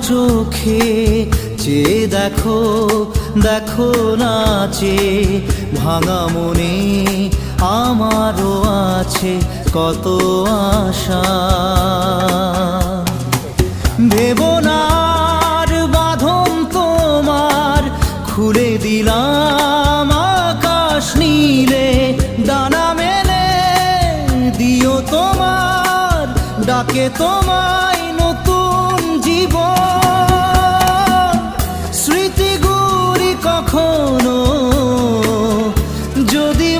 চোখে চেয়ে দেখো, দেখো নাচে ভাঙা মনে আমারও আছে কত আশা। ভেবো না আর বাঁধন তোমার, খুলে দিলাম আকাশ নীলে, ডানা মেলে দিও তোমার ডাকে তোমায় নতুন জীবন। স্মৃতিগুলি কখনো যদি